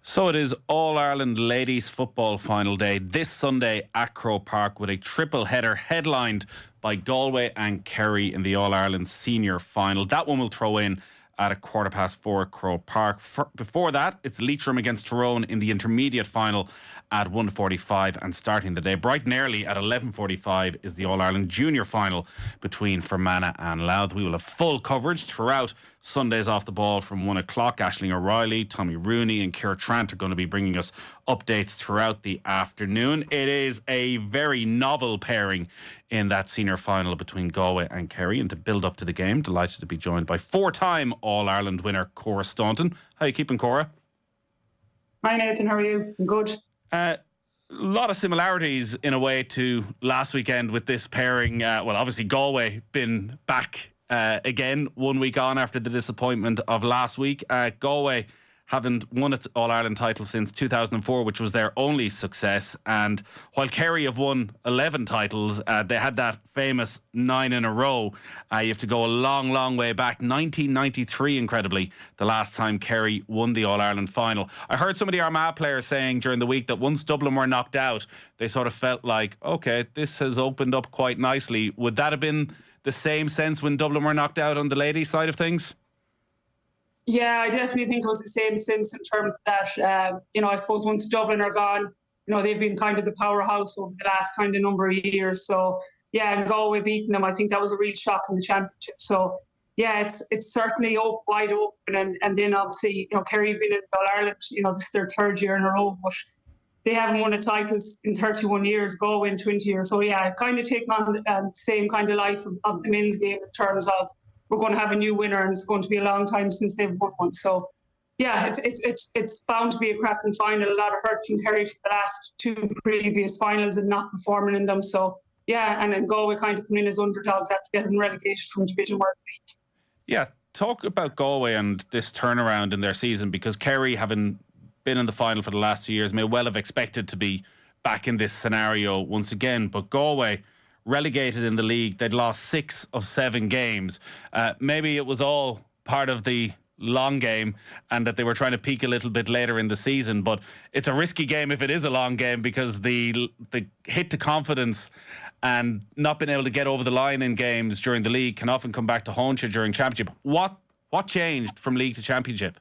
So it is All-Ireland Ladies Football Final Day this Sunday at Croke Park with a triple header headlined by Galway and Kerry in the All-Ireland Senior Final. That one will throw in at 4:15 at Croke Park. Before that, it's Leitrim against Tyrone in the intermediate final at 1:45, and starting the day bright and early at 11:45 is the All-Ireland Junior Final between Fermanagh and Louth. We will have full coverage throughout Sundays Off the Ball from 1 o'clock. Aisling O'Reilly, Tommy Rooney and Ciara Trant are going to be bringing us updates throughout the afternoon. It is a very novel pairing in that senior final between Galway and Kerry, and to build up to the game, delighted to be joined by four-time All-Ireland winner Cora Staunton. How are you keeping, Cora? Hi Nathan, how are you? I'm good. A lot of similarities in a way to last weekend with this pairing. Well, obviously Galway been back again 1 week on after the disappointment of last week. Galway haven't won an All-Ireland title since 2004, which was their only success. And while Kerry have won 11 titles, they had that famous 9 in a row. You have to go a long, long way back. 1993, incredibly, the last time Kerry won the All-Ireland final. I heard some of the Armagh players saying during the week that once Dublin were knocked out, they sort of felt like, OK, this has opened up quite nicely. Would that have been the same sense when Dublin were knocked out on the ladies' side of things? Yeah, I definitely think it was the same sense in terms of that, I suppose once Dublin are gone, they've been kind of the powerhouse over the last kind of number of years. So, yeah, and Galway beating them, I think that was a real shock in the championship. So, yeah, it's certainly wide open. And then obviously, Kerry have been in All-Ireland, this is their third year in a row, but they haven't won a title in 31 years, Galway in 20 years. So, yeah, kind of taking on the same kind of life of the men's game in terms of we're going to have a new winner and it's going to be a long time since they've won one. So, yeah, it's bound to be a cracking final. A lot of hurt from Kerry for the last two previous finals and not performing in them. So, yeah, and then Galway kind of coming in as underdogs after getting relegated from Division 1. Yeah, talk about Galway and this turnaround in their season, because Kerry, having been in the final for the last 2 years, may well have expected to be back in this scenario once again. But Galway, relegated in the league, they'd lost 6 of 7 games. Maybe it was all part of the long game and that they were trying to peak a little bit later in the season, but it's a risky game if it is a long game, because the hit to confidence and not being able to get over the line in games during the league can often come back to haunt you during championship. What changed from league to championship?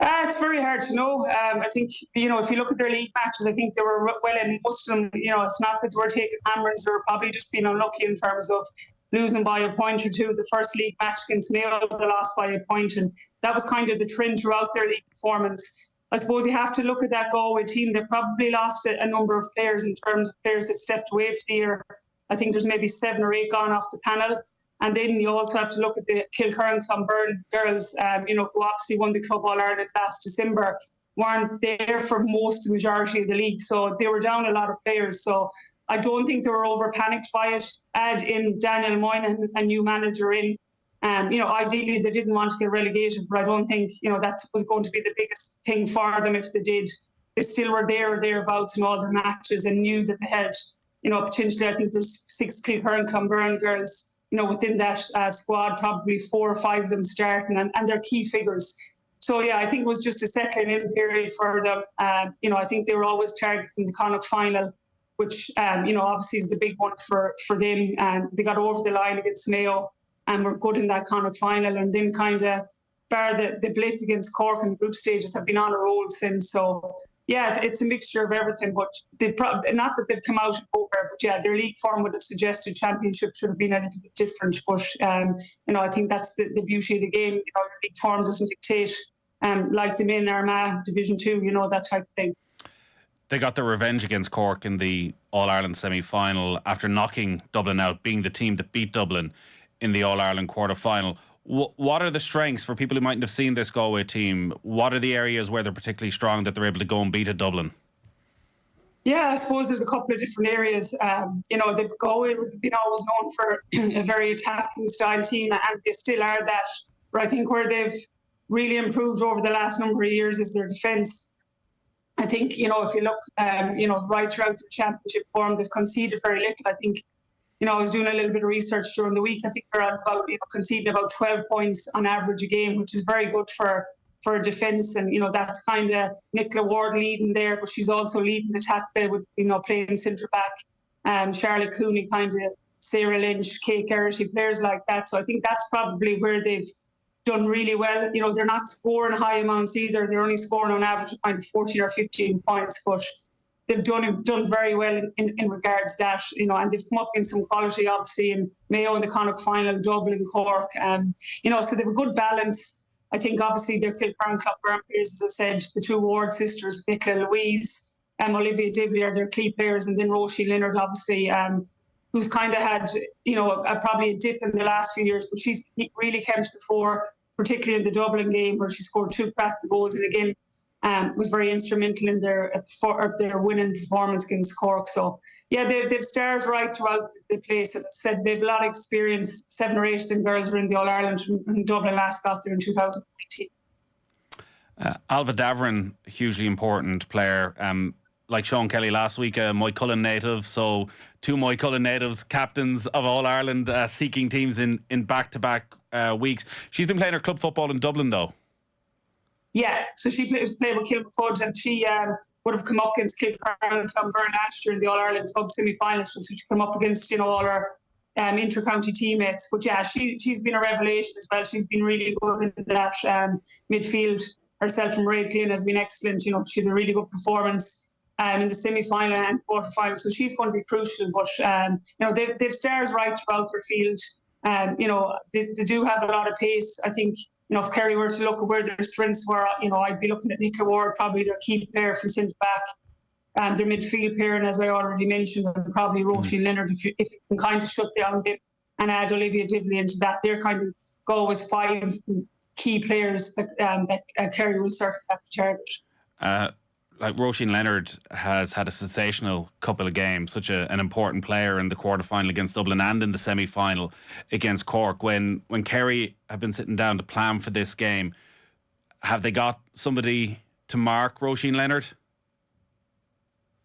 It's very hard to know. I think, if you look at their league matches, I think they were well in most of them. It's not that they were taking hammers. They were probably just being unlucky in terms of losing by a point or two. The first league match against Mayo, they lost by a point, and that was kind of the trend throughout their league performance. I suppose you have to look at that Galway team. They probably lost a number of players in terms of players that stepped away for the year. I think there's maybe 7 or 8 gone off the panel. And then you also have to look at the Kilkerran Clonberne girls, who obviously won the Club All-Ireland last December, weren't there for most, the majority of the league. So they were down a lot of players. So I don't think they were over-panicked by it. Add in Daniel Moynihan, a new manager in. Ideally they didn't want to get relegated, but I don't think, that was going to be the biggest thing for them if they did. They still were there or thereabouts in all their matches and knew that they had, potentially, I think there's 6 Kilkerran Clonberne girls within that squad, probably 4 or 5 of them starting, and they're key figures. So, yeah, I think it was just a settling in period for them. I think they were always targeting the Connacht final, which, obviously is the big one for them. And they got over the line against Mayo and were good in that Connacht final. And then kind of, bar the blip against Cork in the group stages, have been on a roll since. So, yeah, it's a mixture of everything, but not that they've come out over, but yeah, their league form would have suggested championship should have been a little bit different. But, I think that's the beauty of the game. Your league form doesn't dictate, like the men Armagh Division 2, that type of thing. They got their revenge against Cork in the All-Ireland semi-final after knocking Dublin out, being the team that beat Dublin in the All-Ireland quarter-final. What are the strengths for people who mightn't have seen this Galway team? What are the areas where they're particularly strong that they're able to go and beat at Dublin? Yeah, I suppose there's a couple of different areas. The Galway have been always known for a very attacking style team, and they still are that. But I think where they've really improved over the last number of years is their defence. I think, if you look, right throughout the championship form, they've conceded very little. I think, I was doing a little bit of research during the week. I think they're about conceding about 12 points on average a game, which is very good for for defence, and that's kind of Nicola Ward leading there, but she's also leading the attack there with playing centre back. Charlotte Cooney, kind of Sarah Lynch, Kate Geraghty, players like that. So I think that's probably where they've done really well. They're not scoring high amounts either. They're only scoring on average of kind of 14 or 15 points, but they've done very well in regards to that, and they've come up in some quality, obviously, in Mayo in the Connacht final, Dublin, Cork, so they have a good balance. I think, obviously, their Kilcurran Club players, as I said, the two Ward sisters, Nicola Louise, Olivia Dibley are their key players, and then Roisin Leonard, obviously, who's kind of had, probably a dip in the last few years, but she's really came to the fore, particularly in the Dublin game where she scored 2 cracking goals, and again, was very instrumental in their winning performance against Cork. So, yeah, they've stars right throughout the place. As I said, they've a lot of experience. 7 or 8 of them girls were in the All-Ireland in Dublin last got there in 2019. Alva Davern, hugely important player. Like Sean Kelly last week, a Moycullen native. So 2 Moycullen natives, captains of All-Ireland, seeking teams in back-to-back weeks. She's been playing her club football in Dublin, though. Yeah, so she was playing with Kilmacud, and she would have come up against Kilcurran and Clonberne last year in the All-Ireland Club semi-finals. So she come up against, all her inter-county teammates. But yeah, she's been a revelation as well. She's been really good in that midfield. Herself from Ray Glynn has been excellent. She had a really good performance in the semi-final and quarter-final. So she's going to be crucial. But, they've stars right throughout their field. They do have a lot of pace. I think, if Kerry were to look at where their strengths were, I'd be looking at Nicola Ward, probably their key player for centre back, their midfield pair, and as I already mentioned, probably Roisin Leonard, if you can kind of shut down them and add Olivia Dibley into that, they're kind of go as 5 key players that Kerry will certainly have to target. Like Roisin Leonard has had a sensational couple of games, such an important player in the quarter-final against Dublin and in the semi-final against Cork. When Kerry have been sitting down to plan for this game, have they got somebody to mark Roisin Leonard?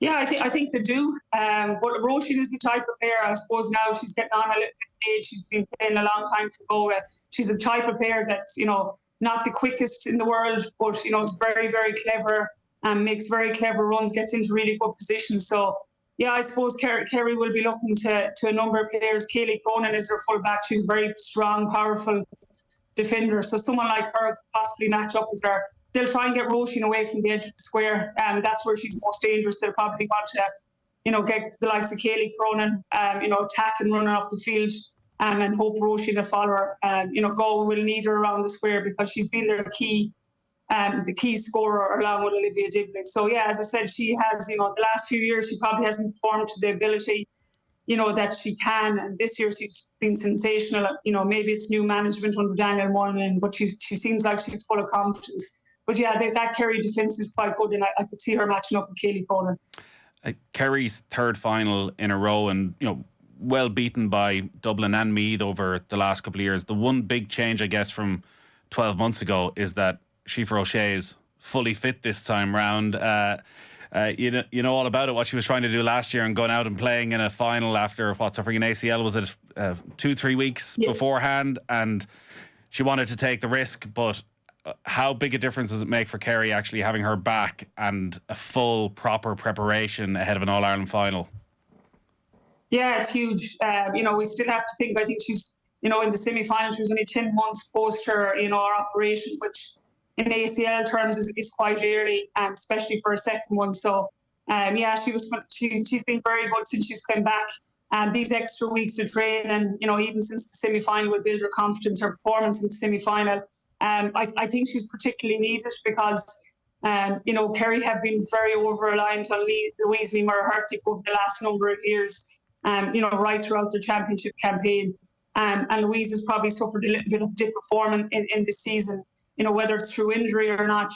Yeah, I think they do. But Roisin is the type of player, I suppose now she's getting on a little bit of age. She's been playing a long time for Galway. She's the type of player that's, not the quickest in the world, but, is very, very clever. Makes very clever runs, gets into really good positions. So, yeah, I suppose Kerry will be looking to a number of players. Kaylee Cronin is her full back. She's a very strong, powerful defender. So someone like her could possibly match up with her. They'll try and get Roisin away from the edge of the square. That's where she's most dangerous. They'll probably want to, get the likes of Kaylee Cronin, attack and running up the field, and hope Roisin will follow her. Galway will need her around the square because she's been their key. The key scorer along with Olivia Dibley. So, yeah, as I said, she has, the last few years, she probably hasn't performed to the ability, that she can. And this year she's been sensational. Maybe it's new management under Daniel Moynihan, but she seems like she's full of confidence. But, yeah, that Kerry defence is quite good, and I could see her matching up with Kaylee Cronin. Kerry's 3rd final in a row and, well beaten by Dublin and Meath over the last couple of years. The one big change, I guess, from 12 months ago is that Sharf Rochford is fully fit this time round. You know all about it, what she was trying to do last year and going out and playing in a final after suffering an ACL, was it 2-3 weeks beforehand, and she wanted to take the risk. But how big a difference does it make for Kerry actually having her back and a full proper preparation ahead of an All-Ireland final? Yeah, it's huge. We still have to think, I think she's, in the semi-final, she was only 10 months post her, her operation, which in ACL terms is quite early, especially for a second one. So, she's been very good since she's come back. These extra weeks of training, even since the semi-final, will build her confidence, her performance in the semi-final. I think she's particularly needed because, Kerry have been very over-reliant on Louise Hertig over the last number of years, right throughout their championship campaign. And Louise has probably suffered a little bit of dip of form in this season. Whether it's through injury or not,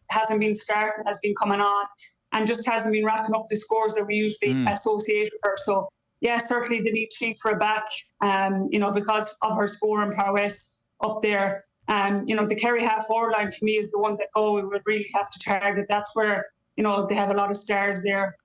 hasn't been starting, has been coming on, and just hasn't been racking up the scores that we usually associate with her. So, yeah, certainly they need Chief for a back, because of her scoring prowess up there. The Kerry half-forward line for me is the one that we would really have to target. That's where, they have a lot of stars there.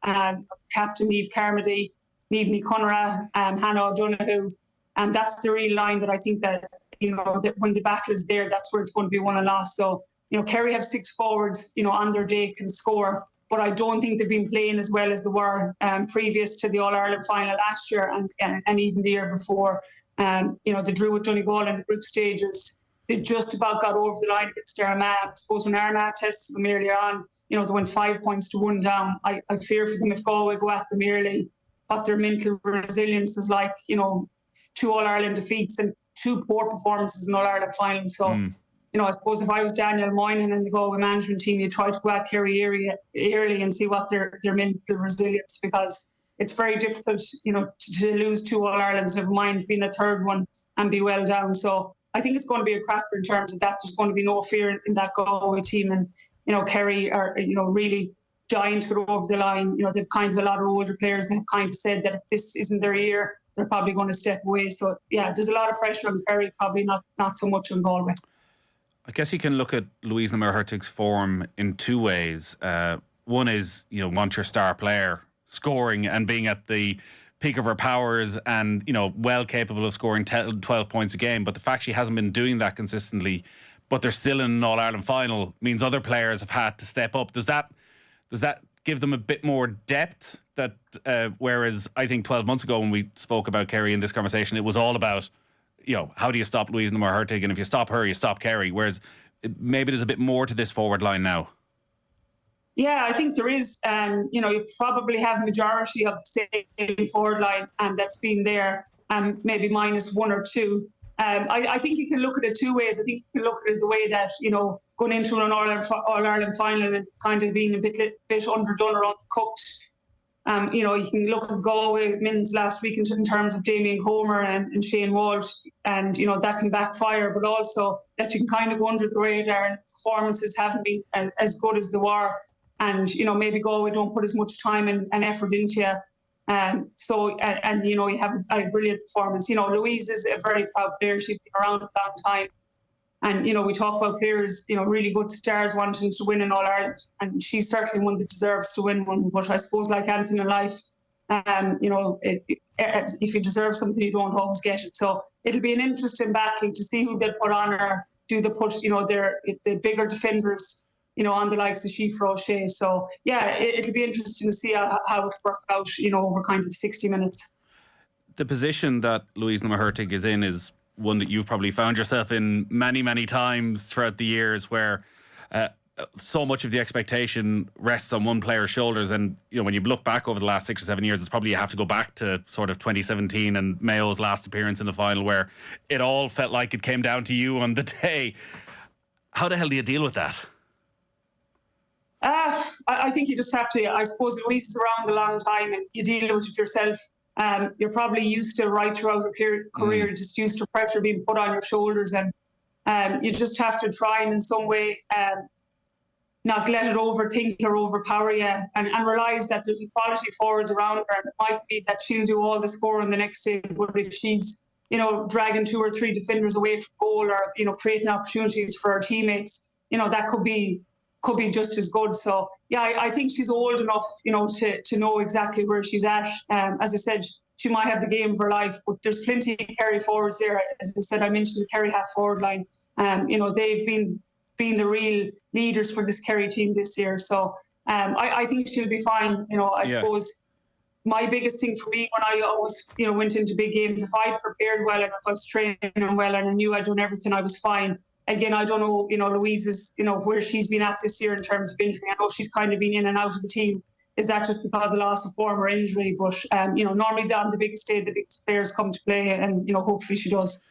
Captain Niamh Carmody, Niamh Conra, Hannah O'Donoghue. That's the real line that I think that, that when the battle is there, that's where it's going to be won and lost. So, Kerry have 6 forwards, on their day can score, but I don't think they've been playing as well as they were previous to the All-Ireland final last year and even the year before. They drew with Donegal in the group stages. They just about got over the line against Armagh. I suppose when Armagh tested them earlier on, they went 5 points to 1 down. I fear for them if Galway go at them early, what their mental resilience is like, 2 All-Ireland defeats and 2 poor performances in All-Ireland final. So, I suppose if I was Daniel Moynihan and the Galway management team, you'd try to go at Kerry early and see what their mental resilience, because it's very difficult, to lose 2 All-Irelands, never mind being a third one and be well down. So I think it's going to be a cracker in terms of that. There's going to be no fear in that Galway team. And, Kerry are, really dying to get over the line. They've kind of a lot of older players that have kind of said that if this isn't their year, they're probably going to step away. So, yeah, there's a lot of pressure on Kerry, probably not so much on Galway. I guess you can look at Louise Hertig's form in 2 ways. One is, want your star player scoring and being at the peak of her powers and, well capable of scoring 12 points a game. But the fact she hasn't been doing that consistently, but they're still in an All-Ireland final, means other players have had to step up. Does that give them a bit more depth? That whereas I think 12 months ago when we spoke about Kerry in this conversation, it was all about, how do you stop Louise Hertig? And if you stop her, you stop Kerry. Whereas maybe there's a bit more to this forward line now. Yeah, I think there is. You probably have majority of the same forward line that's been there, maybe minus 1 or 2. I think you can look at it 2 ways. I think you can look at it the way that, going into an All-Ireland final and kind of being a bit underdone or undercooked. You can look at Galway men's last week in terms of Damien Comer and Shane Walsh, and, that can backfire, but also that you can kind of go under the radar and performances haven't been as good as they were. And, maybe Galway don't put as much time and effort into you. You have a brilliant performance. Louise is a very proud player. She's been around a long time. And, we talk about players, really good stars wanting to win in All-Ireland. And she's certainly one that deserves to win one. But I suppose like anything in life, if you deserve something, you don't always get it. So it'll be an interesting battle to see who they put on her. Do they put, the bigger defenders, on the likes of Sharf Rochford. So, yeah, it'll be interesting to see how it works out, over kind of the 60 minutes. The position that Louise Hertig is in is one that you've probably found yourself in many, many times throughout the years, where so much of the expectation rests on one player's shoulders. And, when you look back over the last 6 or 7 years, it's probably you have to go back to sort of 2017 and Mayo's last appearance in the final, where it all felt like it came down to you on the day. How the hell do you deal with that? I think you just have to. I suppose Louise is around a long time and you deal with it yourself. You're probably used to right throughout your career, just used to pressure being put on your shoulders, and you just have to try and in some way not let it overthink or overpower you, and realise that there's quality forwards around her, and it might be that she'll do all the scoring the next day, but if she's dragging 2 or 3 defenders away from goal or creating opportunities for her teammates, that could be just as good. So, yeah, I think she's old enough, to know exactly where she's at. As I said, she might have the game of her life, but there's plenty of Kerry forwards there. As I said, I mentioned the Kerry half forward line. They've been the real leaders for this Kerry team this year. So, I think she'll be fine. I suppose my biggest thing for me when I always, went into big games, if I prepared well and if I was training well and I knew I'd done everything, I was fine. Again, I don't know, Louise's, where she's been at this year in terms of injury. I know she's kind of been in and out of the team. Is that just because of loss of form or injury? But, normally on the big stage, the big players come to play and, hopefully she does.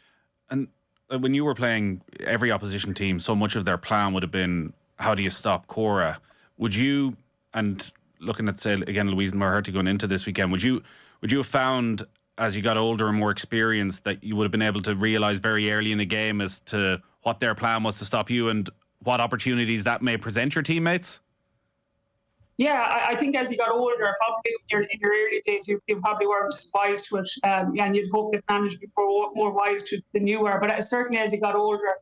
And when you were playing every opposition team, so much of their plan would have been, how do you stop Cora? Would you, and looking at, say, again, Louise Hertig going into this weekend, would you have found, as you got older and more experienced, that you would have been able to realise very early in a game as to what their plan was to stop you and what opportunities that may present your teammates? Yeah, I think as you got older, probably in your early days, you probably weren't as wise to it. And you'd hope that management were more wise to it than you were. But certainly as you got older,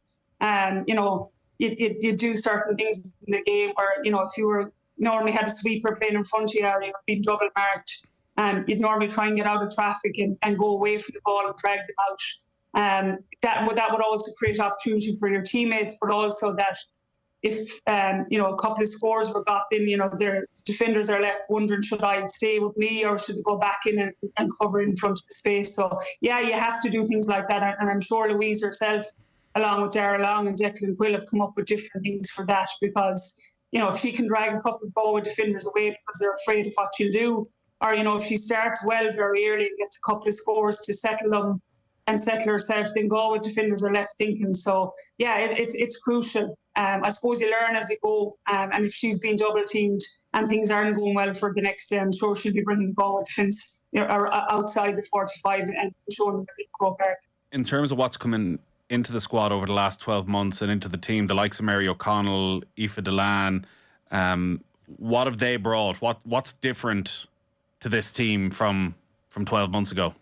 you do certain things in the game where, if you were normally had a sweeper playing in front of you or you were being double marked, you'd normally try and get out of traffic and go away from the ball and drag them out. That would also create opportunity for your teammates, but also that if a couple of scores were got, then their defenders are left wondering, should I stay with me or should I go back in and cover in front of the space? So yeah, you have to do things like that, and I'm sure Louise herself, along with Darragh Long and Declan, will have come up with different things for that, because if she can drag a couple of Galway defenders away because they're afraid of what she'll do, or if she starts well very early and gets a couple of scores to settle them and settle herself, then Galway defenders are left thinking. So yeah, it's crucial. I suppose you learn as you go, and if she's been double teamed and things aren't going well for the next day, I'm sure she'll be bringing the Galway defence outside the 45 and showing them a big Croke Park. In terms of what's coming into the squad over the last 12 months and into the team, the likes of Mary O'Connell, Aoife Delan, what have they brought? What's different to this team from 12 months ago?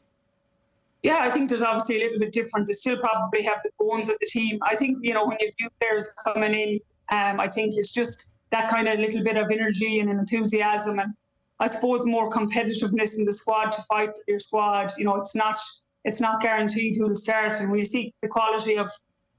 Yeah, I think there's obviously a little bit different. They still probably have the bones of the team. I think, when you have new players coming in, I think it's just that kind of little bit of energy and enthusiasm, and I suppose more competitiveness in the squad to fight for your squad. It's not guaranteed who will start. And when you see the quality of,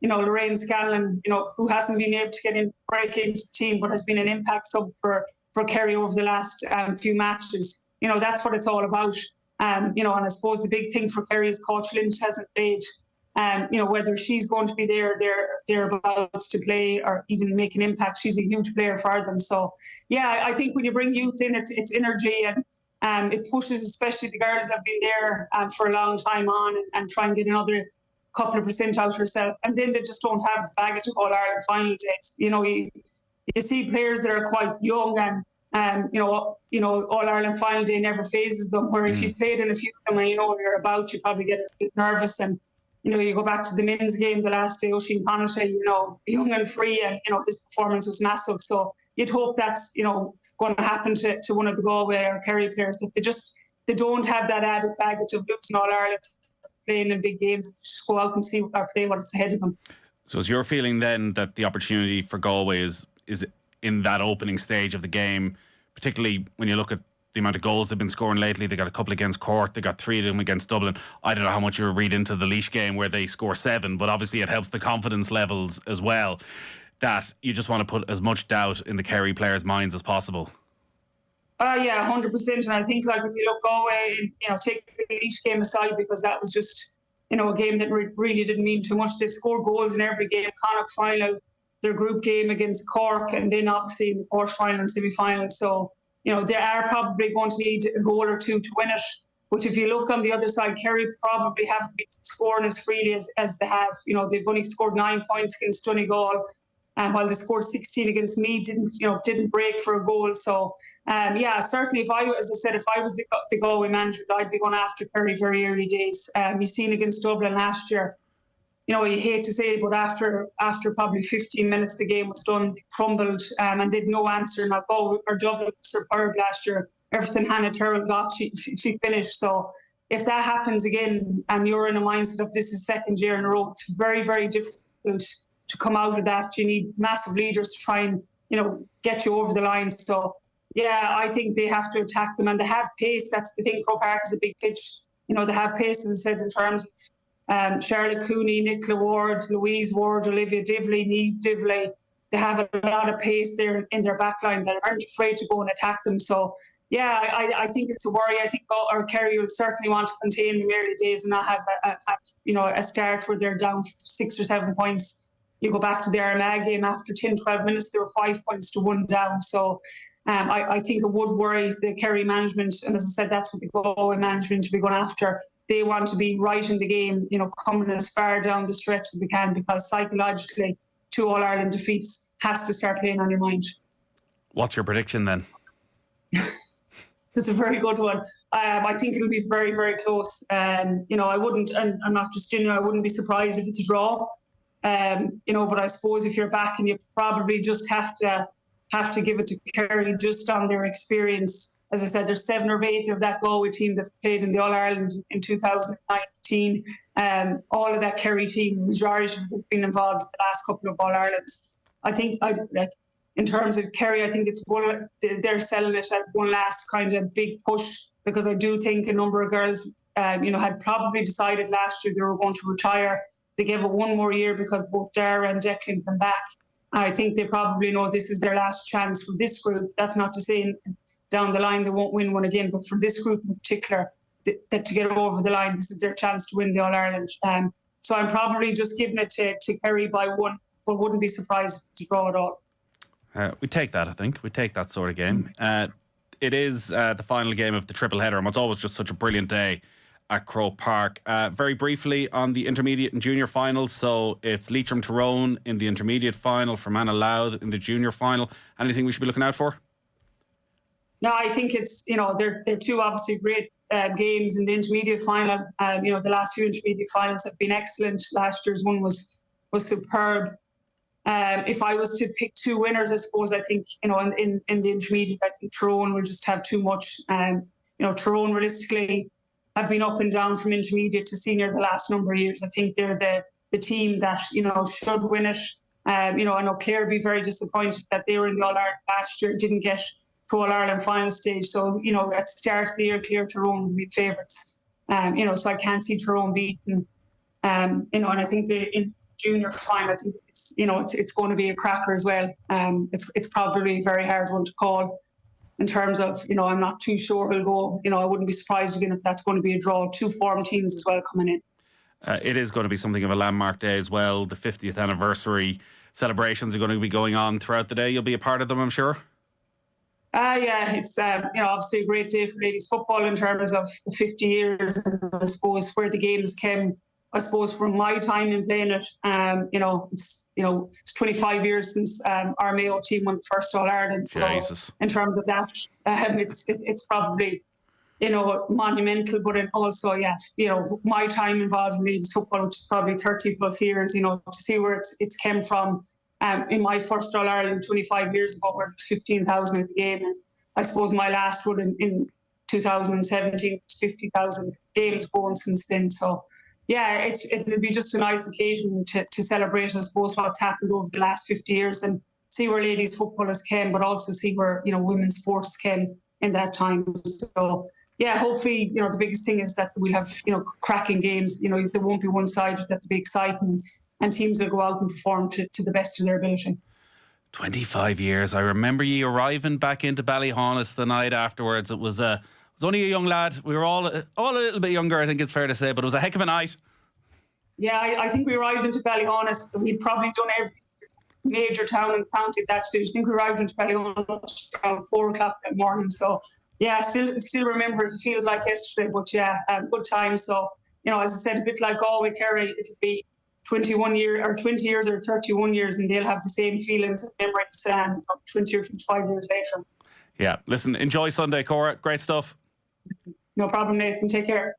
Lorraine Scanlon, who hasn't been able to break into the team, but has been an impact sub for Kerry over the last few matches, that's what it's all about. And I suppose the big thing for Kerry is Coach Lynch hasn't played. Whether she's going to be thereabouts to play or even make an impact, she's a huge player for them. So yeah, I think when you bring youth in, it's energy, and it pushes, especially the girls that have been there for a long time on and try and get another couple of percent out herself. And then they just don't have the baggage of All-Ireland final days. You see players that are quite young, and All-Ireland final day never phases them, where if you've played in a few of them and you're about, you probably get a bit nervous. And you go back to the men's game the last day, Oisin Connaughton, young and free, and his performance was massive. So you'd hope that's going to happen to one of the Galway or Kerry players, that they don't have that added baggage of losing All-Ireland, playing in big games. Just go out and see or play what's ahead of them. So is your feeling then that the opportunity for Galway is in that opening stage of the game, particularly when you look at the amount of goals they've been scoring lately? They got a couple against Cork, they got 3 of them against Dublin. I don't know how much you read into the Laois game where they score 7, but obviously it helps the confidence levels as well, that you just want to put as much doubt in the Kerry players' minds as possible. Yeah, 100%. And I think, if you look Galway, take the Laois game aside, because that was just, a game that really didn't mean too much. They've scored goals in every game. Connacht final, their group game against Cork, and then obviously in the quarter-final and semi-final. So, they are probably going to need a goal or two to win it. But if you look on the other side, Kerry probably haven't been scoring as freely as they have. They've only scored 9 points against Donegal, and while they scored 16 against Meath, didn't break for a goal. So, certainly if I was the Galway manager, I'd be going after Kerry very early days. You've seen against Dublin last year, you hate to say it, but after probably 15 minutes the game was done, they crumbled, and they'd no answer. Now Galway or Dublin was superb last year. Everything Hannah Terrell got, she finished. So if that happens again and you're in a mindset of this is second year in a row, it's very, very difficult to come out of that. You need massive leaders to try and, get you over the line. So yeah, I think they have to attack them, and they have pace. That's the thing. Croke Park is a big pitch. They have pace, as I said, in terms of Charlotte Cooney, Nicola Ward, Louise Ward, Olivia Divley, Niamh Divley. They have a lot of pace there in their backline that aren't afraid to go and attack them. So yeah, I think it's a worry. I think Kerry will certainly want to contain the early days and not have a start where they're down 6 or 7 points. You go back to the Armagh game, after 10, 12 minutes, there were 5 points to 1 down. So I think it would worry the Kerry management. And as I said, that's what the Galway management to be going after. They want to be right in the game, coming as far down the stretch as they can, because psychologically, 2 All-Ireland defeats has to start playing on your mind. What's your prediction then? It's a very good one. I think it'll be very, very close. I wouldn't, and I'm not just I wouldn't be surprised if it's a draw. But I suppose if you're back, and you probably just have to give it to Kerry just on their experience. As I said, there's 7 or 8 of that Galway team that played in the All-Ireland in 2019. All of that Kerry team, majority have been involved in the last couple of All-Irelands. I think, in terms of Kerry, I think they're selling it as one last kind of big push, because I do think a number of girls, had probably decided last year they were going to retire. They gave it one more year because both Darragh and Declan come back. I think they probably know this is their last chance for this group. That's not to say down the line they won't win one again, but for this group in particular, that to get over the line, this is their chance to win the All-Ireland. So I'm probably just giving it to Kerry by one, but wouldn't be surprised to draw it all. We take that, I think. We take that sort of game. It is the final game of the triple header, and it's always just such a brilliant day at Croke Park. Very briefly on the intermediate and junior finals. So it's Leitrim Tyrone in the intermediate final, Fermanagh Louth in the junior final. Anything we should be looking out for? No, I think it's, they're two obviously great games in the intermediate final. The last few intermediate finals have been excellent. Last year's one was superb. If I was to pick two winners, I suppose I think, in the intermediate, I think Tyrone will just have too much. Tyrone realistically have been up and down from intermediate to senior the last number of years. I think they're the team that, should win it. I know Clare would be very disappointed that they were in the All-Ireland last year, didn't get to All-Ireland final stage. So, at the start of the year, Clare Tyrone would be favourites. So I can't see Tyrone beaten. And I think in junior final, I think it's going to be a cracker as well. It's probably a very hard one to call in terms of, I'm not too sure who'll go. I wouldn't be surprised again if that's going to be a draw. Two form teams as well coming in. It is going to be something of a landmark day as well. The 50th anniversary celebrations are going to be going on throughout the day. You'll be a part of them, I'm sure. Yeah, it's obviously a great day for ladies football in terms of 50 years, and I suppose where the games came. I suppose from my time in playing it, it's 25 years since our Mayo team won the first All Ireland. So Jesus. In terms of that, it's probably monumental, but also my time involved in ladies football, which is probably 30 plus years. To see where it's came from. In my first All Ireland 25 years ago, where there was 15,000 at the game, and I suppose my last one in 2017 was 50,000 games going since then. So, yeah, it'll be just a nice occasion to celebrate, I suppose, what's happened over the last 50 years and see where ladies football has came, but also see where women's sports came in that time. So, yeah, hopefully, the biggest thing is that we'll have cracking games. There won't be one-sided. That'll be exciting. And teams will go out and perform to the best of their ability. 25 years. I remember you arriving back into Ballyhonus the night afterwards. It was only a young lad. We were all a little bit younger, I think it's fair to say, but it was a heck of a night. Yeah, I think we arrived into Ballyhonus. We'd probably done every major town and county at that stage. I think we arrived into Ballyhonus around 4 o'clock that morning. So, yeah, still remember it. It feels like yesterday, but yeah, good time. So, as I said, a bit like Galway, Kerry, it'll be 21 years or 20 years or 31 years, and they'll have the same feelings and memories 20 or 25 years later. Yeah, listen, enjoy Sunday, Cora. Great stuff. No problem, Nathan. Take care.